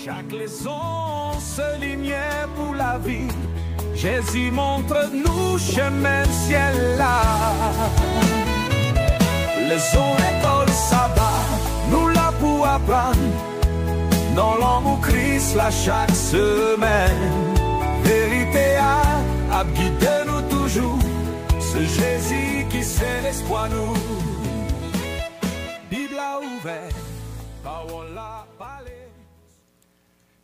Chaque leçon se lignait pour la vie. Jésus montre-nous chemin ciel là. Leçon école sabbat, nous là pour apprendre. Dans l'amour Christ là chaque semaine. Vérité a guidé nous toujours. Ce Jésus qui c'est l'espoir nous. Bible a ouvert, parole a parlé.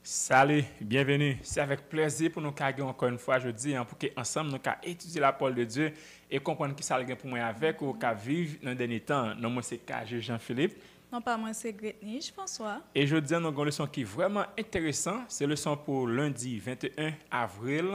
Salut, bienvenue. C'est avec plaisir pour nous carrer encore une fois, je dis, pour qu'ensemble nous étudier la parole de Dieu et comprendre qui ça a pour moi avec ou qu'à vivre dans les derniers temps. Non, moi c'est KG Jean-Philippe. Non, pas moi, c'est Gretnich, François. Et je dis, nous avons une leçon qui est vraiment intéressante. C'est la leçon pour lundi 21 avril.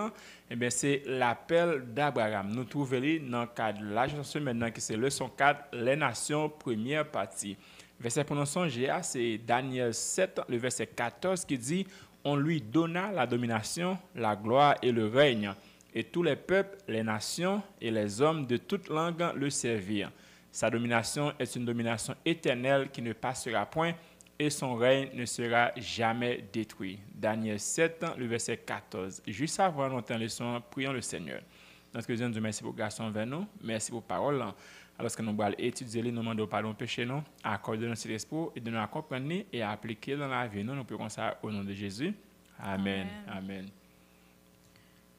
Eh bien, c'est l'appel d'Abraham. Nous trouvons dans le cadre de la chanson maintenant, qui c'est leçon 4, les nations, première partie. Verset pour nous songer, c'est Daniel 7, le verset 14, qui dit « On lui donna la domination, la gloire et le règne, et tous les peuples, les nations et les hommes de toute langue le servirent. Sa domination est une domination éternelle qui ne passera point, et son règne ne sera jamais détruit. » Daniel 7, le verset 14. Juste avant d'entendre les leçons, prions le Seigneur. Notre Dieu, nous merci pour grâce envers nous, merci pour parole. Alors que nous allons étudier les demandes de pardon péché, nous, accorder notre espoir et de nous accompagner et appliquer dans la vie. Nous prions ça au nom de Jésus. Amen. Amen.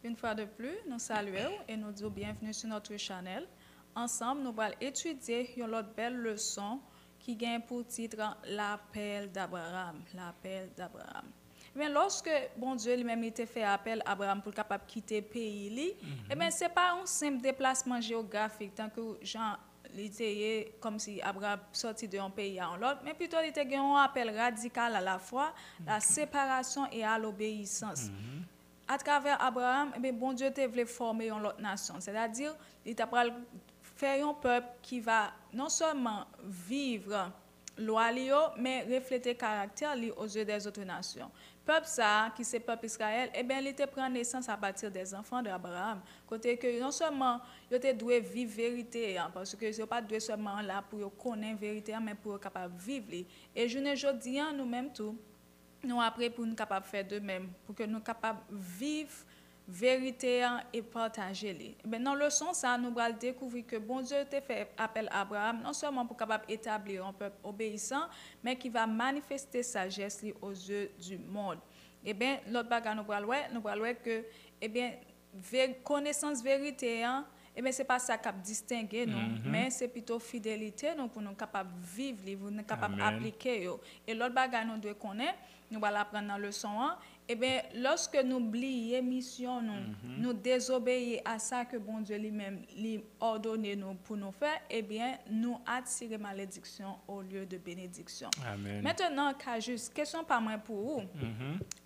Une fois de plus, nous saluons et nous disons bienvenue sur notre channel. Ensemble, nous allons étudier une autre belle leçon qui gagne pour titre l'appel d'Abraham. L'appel d'Abraham. Mais lorsque bon Dieu lui-même était fait appel à Abraham pour capable quitter le pays, eh bien, ce n'est pas un simple déplacement géographique, tant que Jean était comme si Abraham sortit d'un pays à l'autre, mais plutôt il était un appel radical à la fois, la séparation et à l'obéissance. À travers Abraham, eh bien, bon Dieu voulait former une autre nation, c'est-à-dire il t'a faire un peuple qui va non seulement vivre loi, mais refléter caractère aux yeux des autres nations. Peuple ça, qui c'est peuple Israël, eh bien, il était pris naissance à partir des enfants d'Abraham. Côté que non seulement il était doué vivre vérité, parce que c'est pas doué seulement là pour connaître vérité, mais pour capable vivre. Et je ne dis nous-mêmes tout, nous après pour nous capable faire de même, pour que nous capable vivre vérité et partager. Ben dans le sens ça nous allons découvrir que bon Dieu t'a fait appel à Abraham non seulement pour capable établir un peuple obéissant, mais qui va manifester sa sagesse aux yeux du monde. Et bien l'autre bagage nous allons voir que eh bien connaissance vérité eh bien c'est pas ça qui distingue nous, mais c'est plutôt fidélité nous pour nous capable vivre, pour nous capable appliquer. Et l'autre bagage nous doit connaître, nous allons apprendre dans le leçon 1. Eh bien, lorsque nous oublions mission, nous désobéissons à ça que bon Dieu lui-même lui ordonné nous pour nous faire, eh bien, nous attirons malédiction au lieu de bénédiction. Amen. Maintenant, juste question par moi pour vous.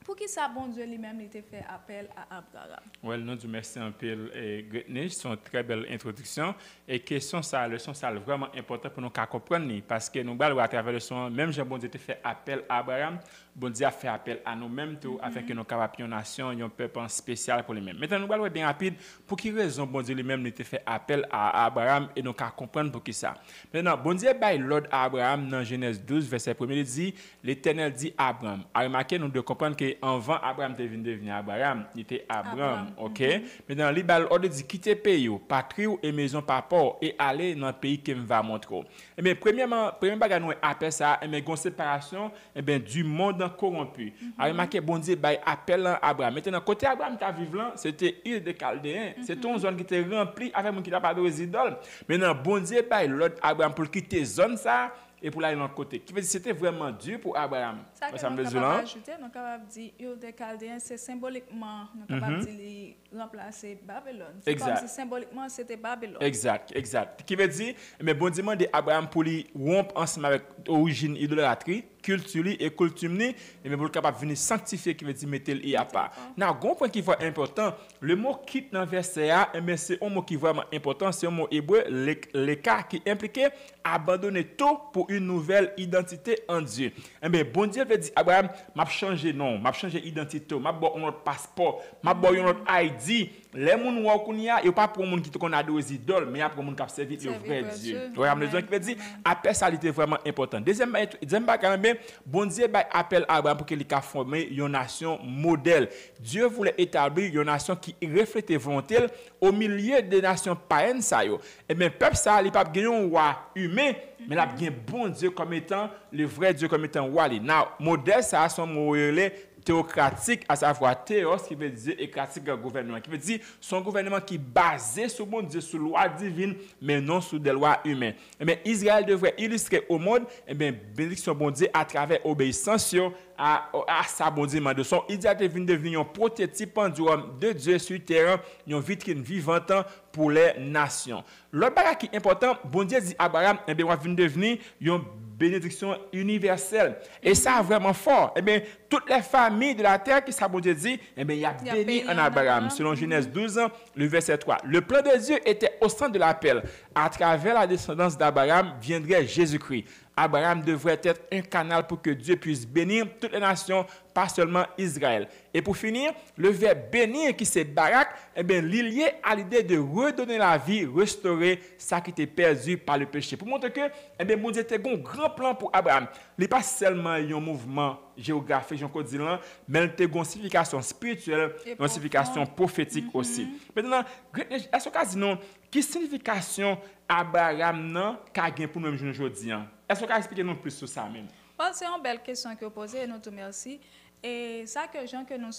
Pour qui ça, bon Dieu lui-même il t'a fait appel à Abraham? Oui, nous disons merci un peu, Gretnich, c'est une très belle introduction. Et question ça, leçon ça, vraiment important pour nous comprendre, parce que nous allons à travers le son, même si bon Dieu t'a fait appel à Abraham, bon Dieu a fait appel à nous-mêmes tout, afin que nous capables une nation, un peuple spécial pour lui-même. Maintenant, nous allons bien rapide, pour quelle raison bon Dieu lui-même t'a fait appel à Abraham et nous comprendre pour qui ça. Maintenant, bon Dieu bail l'ordre à Abraham dans Genèse 12, verset 1, il dit, l'Éternel dit à Abraham. À remarquer, nous devons comprendre que avant Abraham devenir Abraham, il était Abraham, ok? Maintenant, il bail l'ordre dit quitter pays, patrie et maison par port et aller dans le pays qu'il va montrer. Eh bien, premièrement bagage nous appelle ça, eh bien, une séparation, eh bien, du monde corrompu. À remarquer, bon Dieu bail appel à Abraham. Maintenant, côté Abraham qui a vivant, c'était île de Chaldéens. C'est une zone qui était remplie avec mon qui n'a pas de idoles. Maintenant, bon Dieu bail l'ordre Abraham pour quitter zone ça et pour aller de l'autre côté. Qui veut dire c'était vraiment dur pour Abraham. Ça nous capable ajouter, nous capable dire île de Chaldéens, c'est symboliquement nous capable dire remplacer Babylone. C'est comme si symboliquement c'était Babylone. Exact. Qui veut dire mais bon Dieu demande Abraham pour lui rompre ensemble avec origine idolâtrie, culture et coutume et mais pour capable venir sanctifier qui veut dire mettre il à part. Now, un point qui est important, le mot quitte dans verset A, mais c'est un mot qui est vraiment important, c'est un mot hébreu l'écart qui impliquait abandonner tout pour une nouvelle identité en Dieu. Eh bien, bon Dieu veut dire Abraham, m'a changé nom, m'a changé identité, m'a bon un autre passeport, m'a bon un autre ID les moun wou kounia, yo pas pour moun qui te kon adore les idoles, mais pour moun qui servi le vrai Dieu. Ouais, amène qui veut dire appel ça était vraiment important. Deuxième bagage, bon Dieu ba appel Abraham pour qu'il a formé une nation modèle. Dieu voulait établir une nation qui reflétait volonté au milieu des nations païennes ça yo. Et bien peuple ça il pas gagner un roi humain, mais il a bien bon Dieu comme étant le vrai Dieu comme étant roi. Now modèle ça son mot théocratique, à savoir théos qui veut dire écratique gouvernement, qui veut dire son gouvernement qui est basé sur bon Dieu, sur loi divine, mais non sur des lois humaines. Eh bien, Israël devrait illustrer au monde, eh bien, bénédiction bon Dieu à travers obéissance à sa bon Dieu de son. Israël devient devenir un prototype du homme de Dieu sur terre, une vitrine vivante pour les nations. L'autre bagage qui est important, bon Dieu dit Abraham, eh bien, on va devenir une bénédiction universelle. Et ça vraiment fort. Eh bien, toutes les familles de la terre qui bon Dieu dit, eh bien, il y a béni en Abraham. Selon Genèse 12, le verset 3. Le plan de Dieu était au centre de l'appel. À travers la descendance d'Abraham viendrait Jésus-Christ. Abraham devrait être un canal pour que Dieu puisse bénir toutes les nations, pas seulement Israël. Et pour finir, le verbe bénir qui c'est barak, eh bien, lié à l'idée de redonner la vie, restaurer ça qui était perdu par le péché. Pour montrer que, eh bien, bon Dieu était un grand plan pour Abraham. Il n'est pas seulement un mouvement géographique, mais il était une signification spirituelle, une signification prophétique aussi. Maintenant, est-ce que vous avez quelle signification Abraham a gagné pour nous aujourd'hui? Est-ce que vous expliquer nous plus sur ça même? C'est une belle question que vous posez, nous te remercions. Et ça que Jean que nous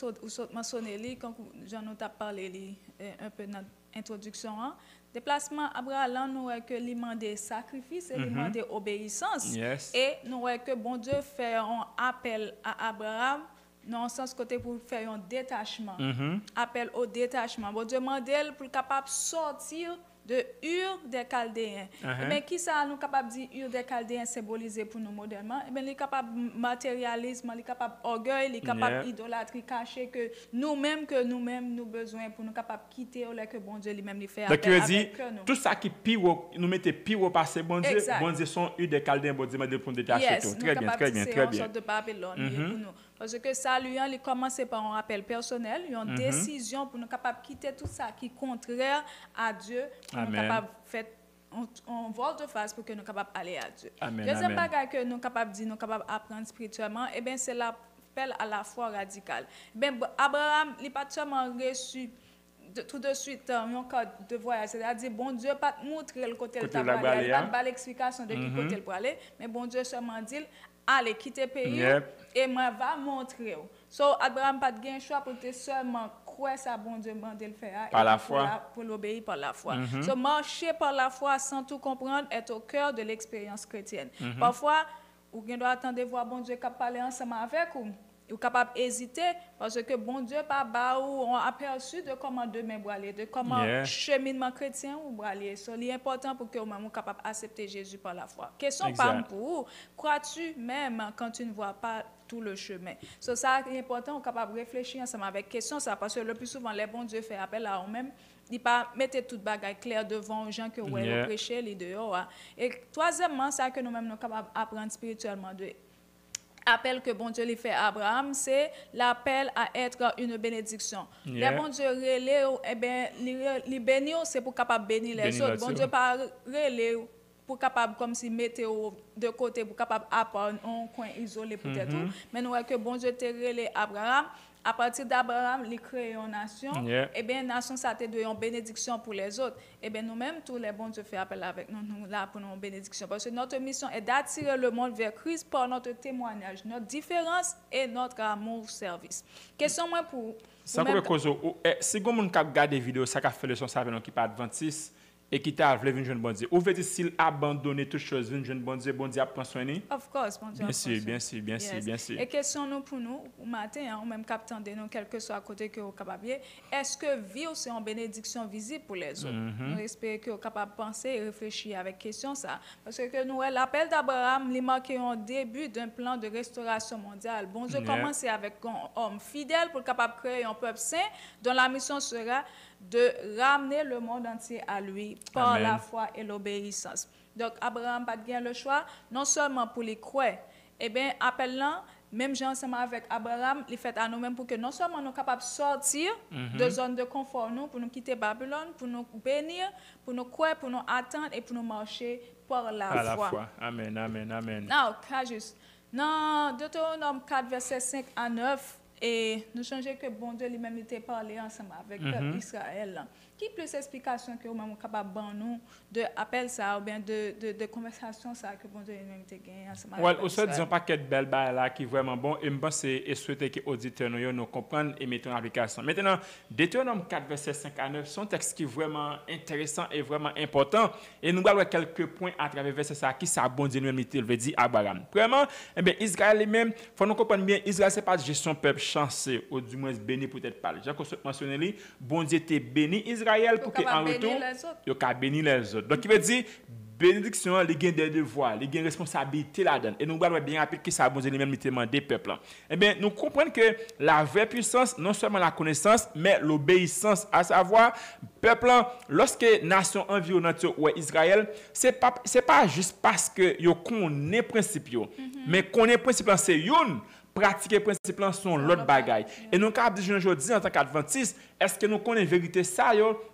mentionné quand Jean nous a parlé un peu dans l'introduction, déplacement Abraham nous est que lui demander sacrifice et lui demander obéissance. Et nous est que bon Dieu fait un appel à Abraham dans le sens côté pour faire un détachement. Appel au détachement. Bon Dieu demande pour capable sortir de Ur des Chaldéens. Mais qui ça nous capable de dire Ur des Chaldéens symbolisé pour nous modèlement? Il est capable de matérialisme, il est capable d'orgueil, il est capable d'idolâtrie cachée que nous-mêmes nous besoin pour nous capable de quitter ou que bon Dieu lui-même lui fait appel avec nous. Tout ça qui pire nous mettait pire au passé bon Dieu sont Ur des Chaldéens bon Dieu pour détacher tout. Très bien. C'est une sorte de Babylone pour nous. Parce que ça lui a commencé par un appel personnel, une décision pour nous capable de quitter tout ça qui est contraire à Dieu. Pour nous capables de faire un volte-face pour que nous capables d'aller à Dieu. Deuxième bagage que nous capables de dire, nous capables d'apprendre spirituellement, eh bien, c'est l'appel à la foi radicale. Ben, Abraham, il n'a pas seulement reçu tout de suite un code de voyage, c'est-à-dire, bon Dieu, pas montrer le côté de ta voyage, il n'a pas l'explication de qui côté pour aller, mais bon Dieu seulement dit, allez, quittez le pays et moi, va montrer. So, Abraham n'a pas de choix pour te seulement croire ça, bon Dieu m'a de le faire par la foi. Pour l'obéir par la foi. So, marcher par la foi sans tout comprendre est au cœur de l'expérience chrétienne. Parfois, vous doit attendre voir bon Dieu qui parler ensemble avec vous. Vous êtes capable d'hésiter parce que bon Dieu pas ou aperçu de comment demain aller, de comment cheminement chrétien ou aller. C'est important pour que vous soyez capable d'accepter Jésus par la foi. Question pas pour vous. Crois-tu même quand tu ne vois pas tout le chemin? So, ça est important, vous êtes capable de réfléchir ensemble avec question ça parce que le plus souvent les bons Dieu fait appel à eux-mêmes. Il pas mettre toute bagaille claire devant les gens que vous prêchez les dehors. Et troisièmement, ça que nous-mêmes nous capables d'apprendre spirituellement de appel que bon Dieu lui fait à Abraham, c'est l'appel à être une bénédiction. Les bon Dieu relais, eh bien, les bénir, c'est pour capable bénir les autres. Bon Dieu pas relais pour capable comme si mettre de côté pour capable apprendre un coin isolé peut-être. Mais nous voyons que bon Dieu te relais Abraham. À partir d'Abraham, il crée une nation. Eh bien, nation, ça a été une bénédiction pour les autres. Eh bien, nous-mêmes, tous les bons Dieu fait appel avec nous là pour nos bénédictions. Parce que notre mission est d'attirer le monde vers Christ par notre témoignage, notre différence et notre amour-service. Question moi pour... Sans que cause, si vous regardez des vidéos, ça a fait le son, ça veut qui pas adventiste, et qui t'a voulu venir jeune bon Dieu. Ou veut-il s'il abandonne toute chose, venir jeune bon Dieu a pris soin de lui? Of course, bon Dieu. Bien sûr. Et question nous pour nous, au matin, ou même captant de nous, quel que soit à côté que vous capable, est-ce que vivre c'est une bénédiction visible pour les autres? Nous espérons que vous capable de penser et réfléchir avec question ça. Parce que nous, l'appel d'Abraham, il marque un début d'un plan de restauration mondiale. Bon Dieu commence avec un homme fidèle pour capable créer un peuple saint dont la mission sera de ramener le monde entier à lui par la foi et l'obéissance. Donc, Abraham n'a pas le choix, non seulement pour les croire, eh bien, appelant même gens ensemble avec Abraham, il fait à nous-mêmes pour que non seulement nous capables de sortir de zone de confort nous, pour nous quitter Babylone, pour nous bénir, pour nous croire, pour nous attendre et pour nous marcher par la foi. Amen, amen, amen. Now, juste dans Deutéronome 4, verset 5 à 9, et nous changeons que bon Dieu lui-même était parlé ensemble avec le peuple Israël. Qui plus d'explications que nous sommes capables de nous de appel ça ou bien de conversation ça que bon Dieu lui-même était gagné ensemble avec Well, aussi disons pas quelle belle balle là qui est vraiment bon et me pense et souhaiter que auditeurs nous comprennent et mettons en application. Maintenant, Deutéronome 4 verset 5 à 9 sont textes qui est vraiment intéressant et vraiment important et nous allons quelques points à travers verset ça qui ça bon Dieu lui-même veut dire Abraham. Premièrement, eh bien Israël lui-même, faut nous comprendre bien Israël c'est pas juste son peuple chanceux ou du moins béni peut-être pas. J'ai mentionné lui, bon Dieu était béni Israël pour qu'en retour, il a béni les autres. Donc, il veut dire, bénédiction, il y a des devoirs, il y a des responsabilités là-dedans. Et nous allons bien rappeler que ça a besoin de même des peuples. Eh bien, nous comprenons que la vraie puissance, non seulement la connaissance, mais l'obéissance, à savoir, peuple, lorsque nation environnante ou Israël, c'est pas juste parce que yo connaît principe, mais connaît principe, c'est une. Pratiquer principe sont l'autre bagaille. Et nous capable dire aujourd'hui en tant qu'adventiste, est-ce que nous connaissons vérité ça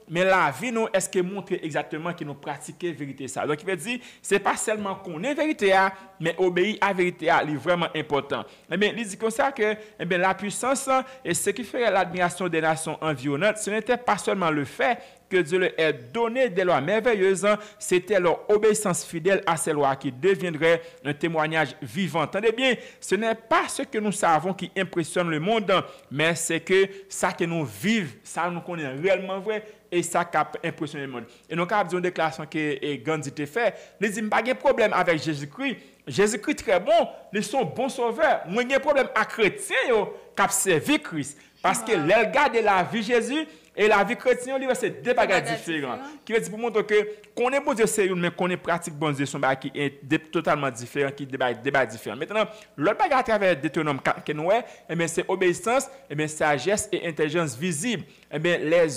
mais la vie nous est-ce que montrer exactement que nous pratiquons vérité ça. Donc il veut dire c'est pas seulement connaître vérité mais obéir à vérité est vraiment important. Eh bien, il dit comme ça que la puissance et ce qui ferait l'admiration des nations environnantes, ce n'était pas seulement le fait que Dieu leur ait donné des lois merveilleuses, c'était leur obéissance fidèle à ces lois qui deviendrait un témoignage vivant. Entendez bien, ce n'est pas ce que nous savons qui impressionne le monde, mais c'est que ça que nous vivons, ça nous connaît réellement vrai et ça qui a impressionné le monde. Et nous avons une déclaration que Gandhi a faite. Il dit, pas de problème avec Jésus-Christ. Jésus-Christ très bon, ils sont bons sauveurs. Moi, j'ai un problème avec les chrétiens qui ont servi Christ. Parce que les gars de la vie de Jésus, et la vie chrétienne, c'est deux bagages différents. Qui veut dire pour montrer que qu'on est bon Dieu sérieux, mais qu'on est pratique bon Dieu, son bagage qui est totalement différent, qui est des bagages différents. Maintenant, l'autre bagage à travers Deutéronome que nous avons, c'est obéissance, sagesse et intelligence visible. Les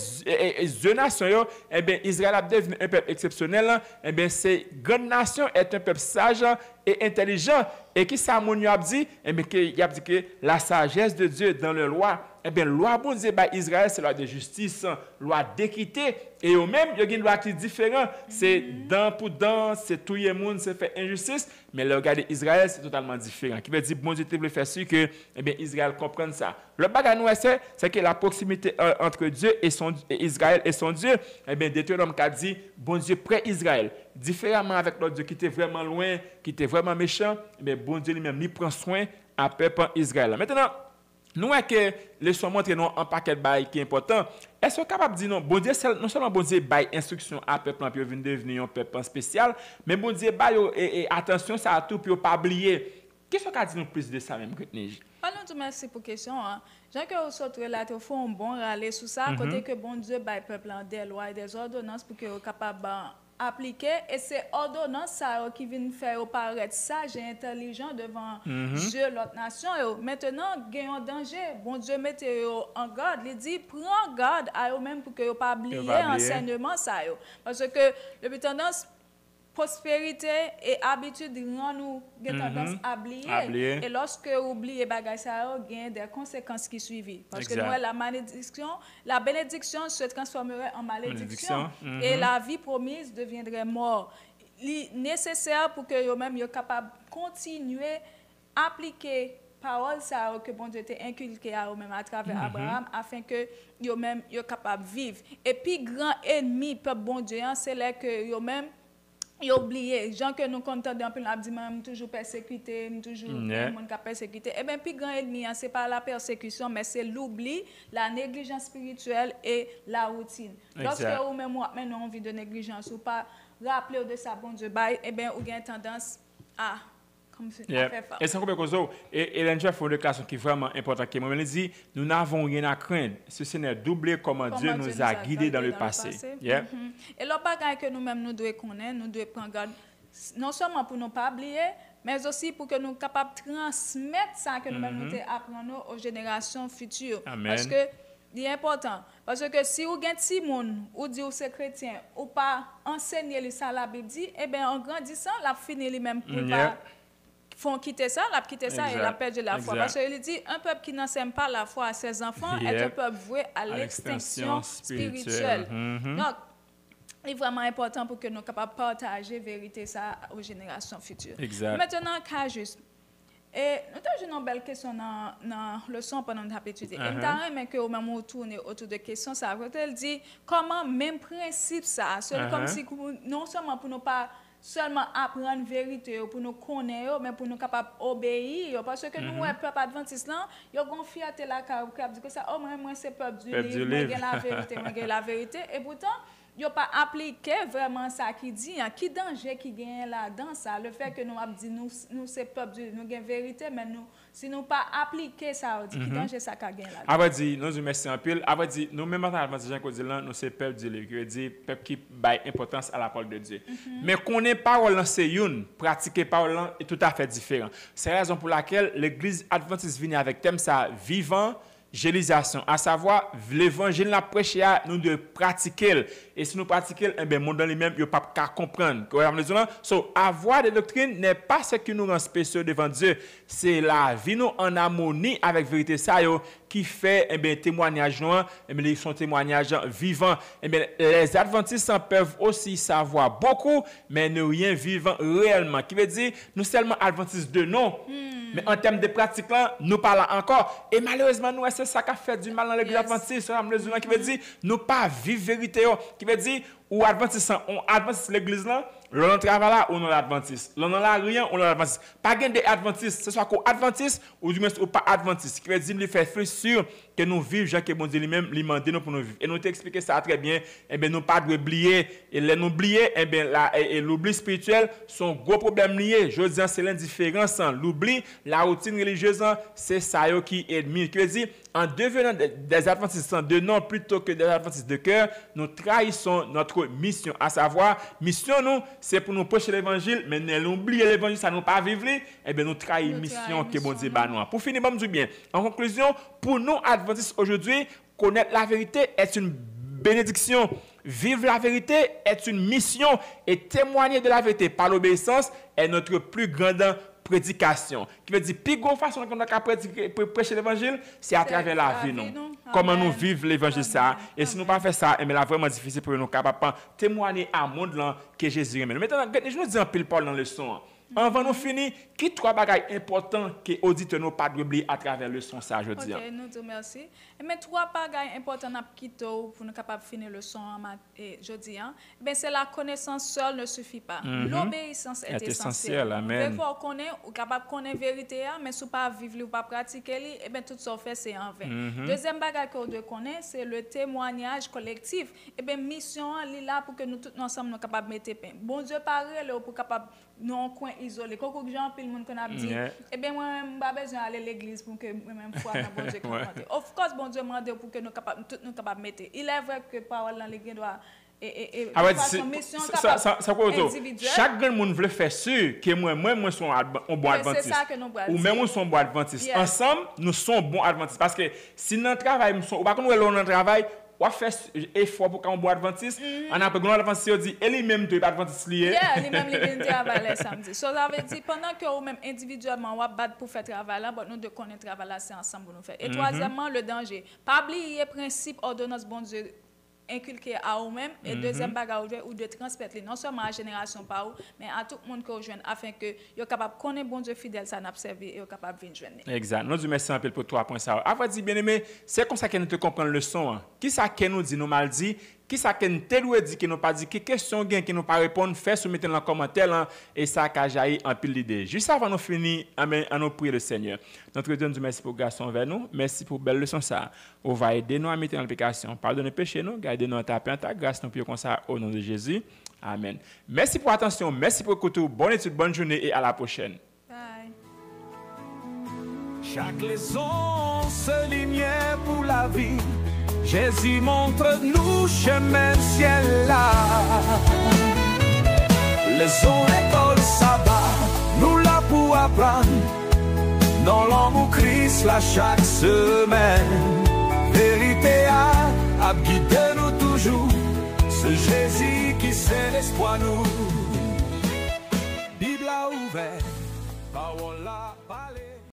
deux nations, Israël a devenu un peuple exceptionnel. C'est grande nation est un peuple sage et intelligent. Et qui ça mon a dit? Il a dit que la sagesse de Dieu dans la loi, loi bon Dieu par Israël, c'est loi de justice, loi d'équité. Et eux même, il y a une loi qui est différente. C'est dent pour dent, c'est tout le monde, c'est fait injustice. Mais le regard d'Israël, c'est totalement différent. Qui veut dire, bon Dieu, tu veux faire sûr que Israël comprenne ça. Le bagage nous, c'est que la proximité entre Dieu et Israël et son Dieu, Deutéronome a dit, bon Dieu, près Israël. Différemment avec l'autre Dieu qui était vraiment loin, qui était vraiment méchant, bon Dieu lui-même, il prend soin à peuple Israël. Maintenant, nous voyons que les soins montrent un paquet de bail qui est important. Est-ce qu'on est capable de dire non, bon Dieu, non seulement bon Dieu bail instruction à peuple pour devenir un peuple spécial, mais bon Dieu bail et attention ça à tout pour pas oublier. Qu'est-ce qu'on a dit plus de ça même que nous merci pour la question. Jean que vous sortez là, il faut un bon râler sur ça, côté que bon Dieu bail peuple des lois et des ordonnances pour que vous capable appliquer et c'est ordonnance qui viennent faire paraître sage et intelligent devant Dieu l'autre nation. Maintenant gagne un danger, bon Dieu mettez en garde, il dit prends garde à eux même pour que vous pas oublier enseignement ça parce que depuis tendance prospérité et habitude rend nous tendance à oublier et lorsque vous oubliez bagage ça gagne des conséquences qui suivent parce que nous la bénédiction se transformerait en malédiction et la vie promise deviendrait mort. Il est nécessaire pour que vous-même soyez capable de continuer à appliquer parole ça que bon Dieu t'a inculqué à eux-mêmes à travers Abraham afin que vous-même soyez capable de vivre. Et puis grand ennemi peuple bon Dieu c'est là que vous-même il oublié gens que nous comptons dans plein dit même toujours persécuté toujours monde qui persécuté et bien puis grand ennemi c'est pas la persécution mais c'est l'oubli la négligence spirituelle et la routine lorsque vous même maintenant envie de négligence ou pas rappeler de ça bon Dieu bail et bien ou gain tendance à et c'est comme ça et l'enjeu faut une déclaration qui est vraiment importante qui me dit nous n'avons rien à craindre ceci n'est doublé comment Dieu nous a guidés dans le passé. Et le bagage que nous-mêmes nous devons connaître, nous devons prendre garde non seulement pour ne pas oublier mais aussi pour que nous soyons capables de transmettre ça que nous-mêmes nous apprenons aux générations futures. Amen. Parce que c'est important parce que si vous avez des gens ou dit que c'est chrétien ou pas enseigner ça la Bible dit en grandissant la finit lui-même pour pas font quitter ça, la quitter ça et la perdu la foi. Parce qu'il dit, un peuple qui n'enseigne pas la foi à ses enfants est un peuple voué à l'extinction spirituelle. Donc, il est vraiment important pour que nous soyons capables de partager la vérité ça aux générations futures. Maintenant, cas juste. Et nous avons une belle question dans la leçon pendant que nous avons étudié. Et nous avons que nous tourner autour de questions. Ça elle dit comment même principe ça, comme si non seulement pour nous pas seulement apprendre la vérité, pour nous connaître, mais pour nous capables d'obéir. Parce que nous, les peuples adventistes, ils ont une fierté là, qui dit que ça, oh, moi, c'est peuple du livre, moi, la vérité. Et pourtant, ils n'ont pas appliqué vraiment ça qui dit, qui danger qui gagne là-dedans, ça. Le fait que nous avons dit, nous c'est peuple du livre, nous avons vérité, mais nous, si nous pas appliqué ça, qui danger ça qui gagne là-dedans. Avant dit, nous remercions un peu. Avant dit, nous même en tant que dit là, nous c'est peuple du livre, qui dit peuple qui baille importance à la parole de Dieu. Mais qu'on n'est pas c'est une, pratiquer parole est tout à fait différent. C'est la raison pour laquelle l'Église adventiste vient avec thème ça vivant. Évangélisation, à savoir l'évangile la prêcher à nous de pratiquer. Et si nous pratiquons, eh bien, monde dans lui-même, il n'y a pas qu'à comprendre. So, avoir des doctrines n'est pas ce qui nous rend spéciaux devant Dieu. C'est la vie nous en harmonie avec la vérité ça qui fait eh bien, témoignage nous, eh bien, son témoignage vivant. Eh bien, les adventistes peuvent aussi savoir beaucoup, mais ne rien vivant réellement. Qui veut dire, nous seulement adventistes de nom. Mais en termes de pratique, là, nous parlons encore. Et malheureusement, nous, c'est ça qui a fait du mal dans l'église adventiste. Qui veut dire, nous pas vivre vérité. Qui veut dire, ou adventiste, on adventiste l'église là, l'on travaille là, on est adventiste. L'on n'a rien, on est adventiste. Pas gain des adventistes, ce soit qu'on adventiste ou du moins ou pas adventiste. Qui veut dire, nous faire sûr que nous vivons, Jean que bon Dieu lui-même, lui demande nous pour nous vivre. Et nous t'expliquer ça très bien. Eh bien, nous pas oublier. Et les oublier, eh bien, l'oubli spirituel, son gros problème lié. Je dis, c'est l'indifférence. L'oubli, la routine religieuse, c'est ça qui est ennemi. Qui veut dire, en devenant des adventistes de nom plutôt que des adventistes de cœur, nous trahissons notre mission. À savoir, mission, nous, c'est pour nous prêcher l'évangile, mais nous oublier l'évangile, ça nous pas vivre. Eh bien, nous trahissons mission que bon Dieu bat nous. Pour finir, bon Dieu bien. En conclusion, pour nous, adventistes aujourd'hui, connaître la vérité est une bénédiction. Vivre la vérité est une mission et témoigner de la vérité par l'obéissance est notre plus grande prédication. Qui veut dire, plus grande façon qu'on a prêcher l'évangile, c'est à travers la vie, non? Comment nous vivons l'évangile ça. Et si nous pas faire ça, c'est vraiment difficile pour nous capables de témoigner à monde là que Jésus aime. Maintenant, je nous dis un pile Paul dans le son. Avant nous finir, qui trois bagages importants que auditeurs n'ont pas oublier à travers le son ça je dis. OK, nous te merci. Mais trois bagages importants à quitter pour nous capable finir le son je dis ben c'est la connaissance seule ne suffit pas. L'obéissance est essentielle. Amen. Il faut connaître ou capable connaître vérité mais si pas vivre ou pas pratiquer et ben tout ça fait c'est en vain. Deuxième bagage que de connaître c'est le témoignage collectif. Et ben mission est là pour que nous tous ensemble nous capable mettre pain. Bon Dieu parler là pour capable non coin isolé. Quand gens pile monde qu'on a dit et ben moi pas besoin aller à l'église pour que même foi dans bon Dieu qui of course bon Dieu demande pour que nous capable tout nous capable mettre. Il est vrai que parole dans l'église doit chaque grand monde veut faire sûr que moi sont un bon adventiste ou même nous sommes bons adventistes. Ensemble nous sommes bons adventistes parce que si dans travail nous sommes pas qu'on est dans travail on fait effort pour qu'on bon adventiste on après grand adventiste dit et lui même tu adventiste lié lui même il travaille samedi so ça veut dire pendant que ou même individuellement on battre pour faire travail là nous de connaître travail là c'est ensemble pour nous faire et troisièmement le danger pas oublier principe ordonnance bon Dieu inculquer à eux-mêmes et deuxième bagage ou de transmettre non seulement à la génération par eux mais à tout le monde que rejoindre afin que yo capable connaître bon Dieu fidèle ça n'a servi et yo capable venir joindre. Exact. Nous merci un peu pour 3 points ça. Avant dit bien-aimé, c'est comme ça que nous te comprendre le son. Qui ça que nous dit nous mal dit qui ça que nous tel dit que nous pas dit qui question gain qui nous pas répondre fait soumettre dans commentaire et ça qu'a jailli en pile d'idées. Juste avant nous finir amen à nous prier le Seigneur. Notre Dieu nous merci pour garçon vers nous, merci pour belle leçon ça. On va aider nous à mettre en application. Pardonnez péché nous, garder nous en ta grâce nous prions comme ça au nom de Jésus. Amen. Merci pour l'attention, merci pour l'écoute. Bonne étude, bonne journée et à la prochaine. Bye. Chaque leçon se lumière pour la vie. Jésus montre-nous chemin ciel là. Leçon école sabbat, nous là pour apprendre. Dans l'amour Christ là chaque semaine. Vérité à guider nous toujours. Ce Jésus qui c'est l'espoir nous. Bible a ouvert, parole la